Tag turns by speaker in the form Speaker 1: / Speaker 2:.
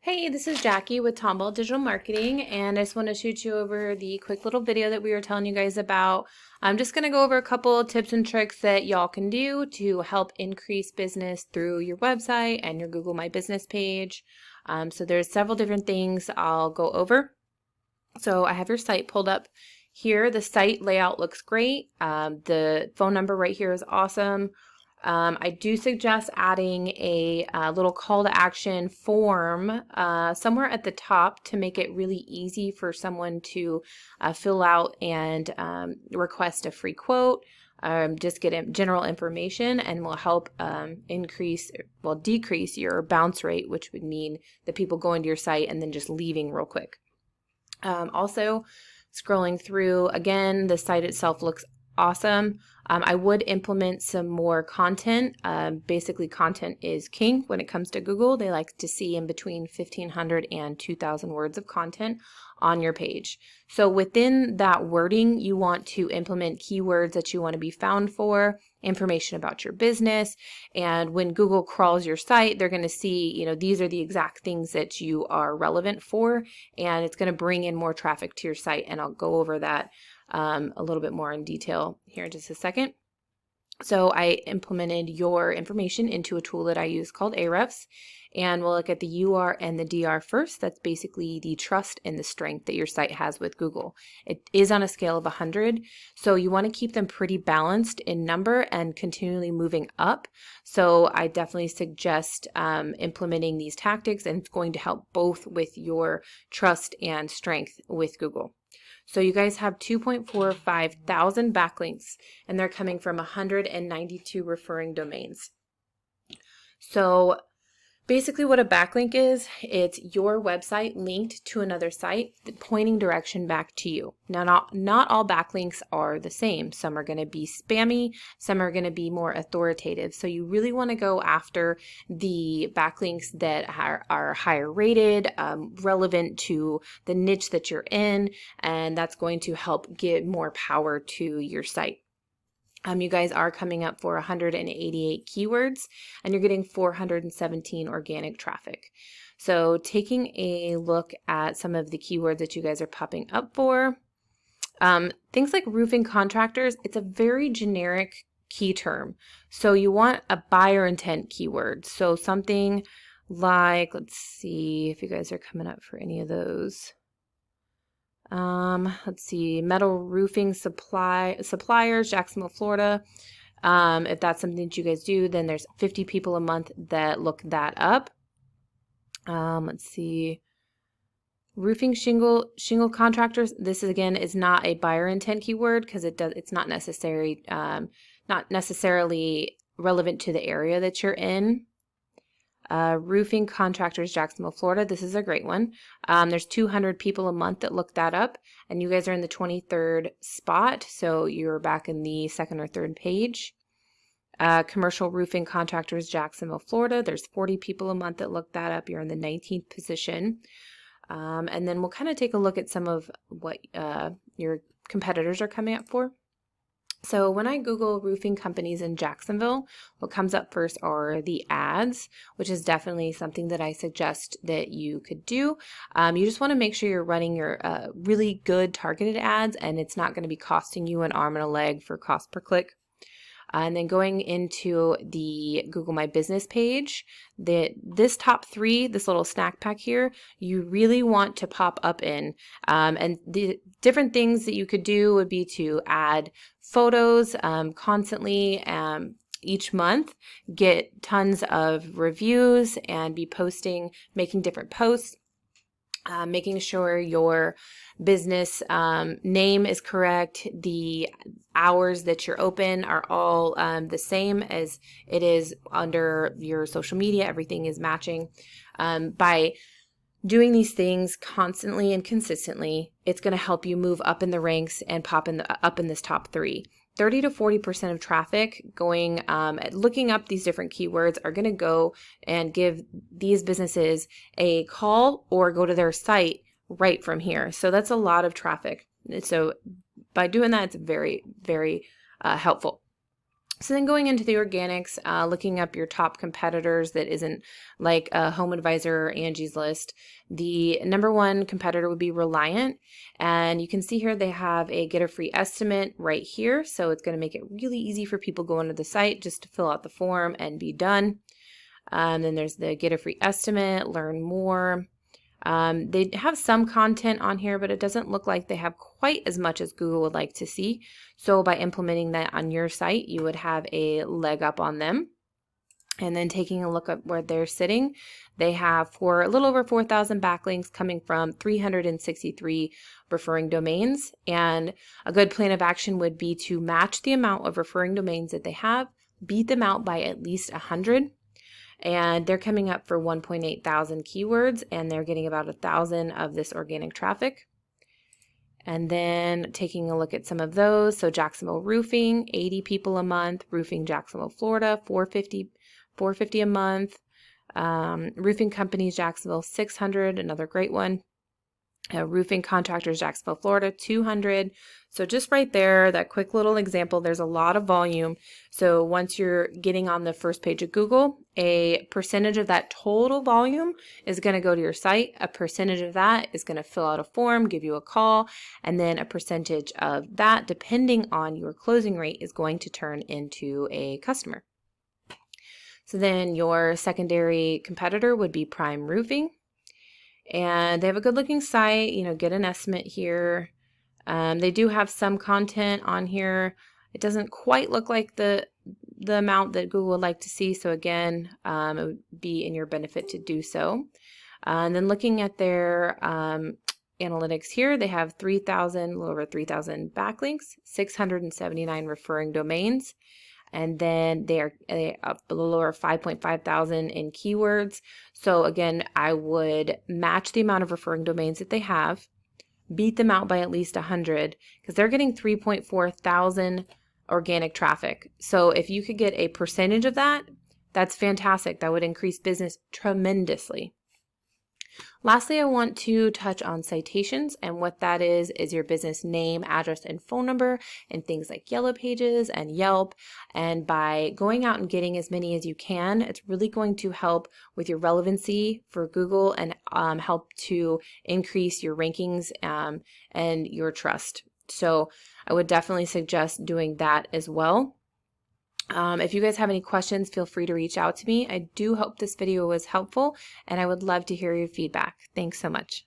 Speaker 1: Hey, this is Jackie with Tomball Digital Marketing, and I just want to shoot you over the quick little video that we were telling you guys about. I'm just going to go over a couple tips and tricks that y'all can do to help increase business through your website and your Google My Business page. So there's several different things I'll go over. So I have your site pulled up here. The site layout looks great. The phone number right here is awesome. I do suggest adding a little call to action form somewhere at the top to make it really easy for someone to fill out and request a free quote. Just get general information and will help decrease your bounce rate, which would mean the people going to your site and then just leaving real quick. Also, scrolling through, again, the site itself looks awesome. I would implement some more content. Basically, content is king when it comes to Google. They like to see in between 1,500 and 2,000 words of content on your page. So within that wording, you want to implement keywords that you want to be found for, information about your business. And when Google crawls your site, they're going to see, these are the exact things that you are relevant for, and it's going to bring in more traffic to your site. And I'll go over that a little bit more in detail here in just a second. So I implemented your information into a tool that I use called Ahrefs, and we'll look at the UR and the DR first. That's basically the trust and the strength that your site has with Google. It is on a scale of 100, so you want to keep them pretty balanced in number and continually moving up. So I definitely suggest implementing these tactics, and it's going to help both with your trust and strength with Google. So you guys have 2.45 thousand backlinks, and they're coming from 192 referring domains. So basically what a backlink is, it's your website linked to another site, pointing direction back to you. Now, not all backlinks are the same. Some are going to be spammy, some are going to be more authoritative. So you really want to go after the backlinks that are higher rated, relevant to the niche that you're in, and that's going to help give more power to your site. You guys are coming up for 188 keywords, and you're getting 417 organic traffic. So taking a look at some of the keywords that you guys are popping up for, things like roofing contractors, it's a very generic key term. So you want a buyer intent keyword. So something like, let's see if you guys are coming up for any of those. Let's see, metal roofing suppliers, Jacksonville, Florida. If that's something that you guys do, then there's 50 people a month that look that up. Let's see, roofing shingle contractors. This again is not a buyer intent keyword because it's not necessarily relevant to the area that you're in. Roofing contractors, Jacksonville, Florida. This is a great one. There's 200 people a month that look that up, and you guys are in the 23rd spot, so you're back in the second or third page. Commercial roofing contractors, Jacksonville, Florida. There's 40 people a month that look that up. You're in the 19th position. And then we'll kind of take a look at some of what your competitors are coming up for. So when I Google roofing companies in Jacksonville, what comes up first are the ads, which is definitely something that I suggest that you could do. You just want to make sure you're running your really good targeted ads, and it's not going to be costing you an arm and a leg for cost per click. And then going into the Google My Business page, this top three, this little snack pack here, you really want to pop up in. And the different things that you could do would be to add photos constantly each month, get tons of reviews, and be making different posts. Making sure your business name is correct, the hours that you're open are all the same as it is under your social media. Everything is matching. By doing these things constantly and consistently, it's going to help you move up in the ranks and pop up in this top three. 30 to 40% of traffic going looking up these different keywords are going to go and give these businesses a call or go to their site right from here. So that's a lot of traffic. So by doing that, it's very, very helpful. So then going into the organics, looking up your top competitors that isn't like a Home Advisor or Angie's List, the number one competitor would be Reliant. And you can see here they have a get a free estimate right here. So it's going to make it really easy for people going to the site just to fill out the form and be done. Then there's the get a free estimate, learn more. They have some content on here, but it doesn't look like they have quite as much as Google would like to see. So by implementing that on your site, you would have a leg up on them. And then taking a look at where they're sitting, they have for a little over 4,000 backlinks coming from 363 referring domains. And a good plan of action would be to match the amount of referring domains that they have, beat them out by at least 100. And they're coming up for 1.8 thousand keywords, and they're getting about 1,000 of this organic traffic. And then taking a look at some of those, so Jacksonville Roofing, 80 people a month, Roofing Jacksonville, Florida, 450 a month, Roofing Companies Jacksonville, 600, another great one. Roofing Contractors Jacksonville, Florida, 200. So just right there, that quick little example, there's a lot of volume. So once you're getting on the first page of Google, a percentage of that total volume is going to go to your site. A percentage of that is going to fill out a form, give you a call, and then a percentage of that, depending on your closing rate, is going to turn into a customer. So then your secondary competitor would be Prime Roofing. And they have a good looking site, get an estimate here. They do have some content on here. It doesn't quite look like the amount that Google would like to see. So again, it would be in your benefit to do so. And then looking at their analytics here, they have 3,000, a little over 3,000 backlinks, 679 referring domains. And then they up a little over 5.5 thousand in keywords. So again, I would match the amount of referring domains that they have, beat them out by at least 100, because they're getting 3.4 thousand organic traffic. So if you could get a percentage of that, that's fantastic. That would increase business tremendously. Lastly, I want to touch on citations, and what that is your business name, address, and phone number, and things like Yellow Pages and Yelp. And by going out and getting as many as you can, it's really going to help with your relevancy for Google and help to increase your rankings and your trust. So I would definitely suggest doing that as well. If you guys have any questions, feel free to reach out to me. I do hope this video was helpful, and I would love to hear your feedback. Thanks so much.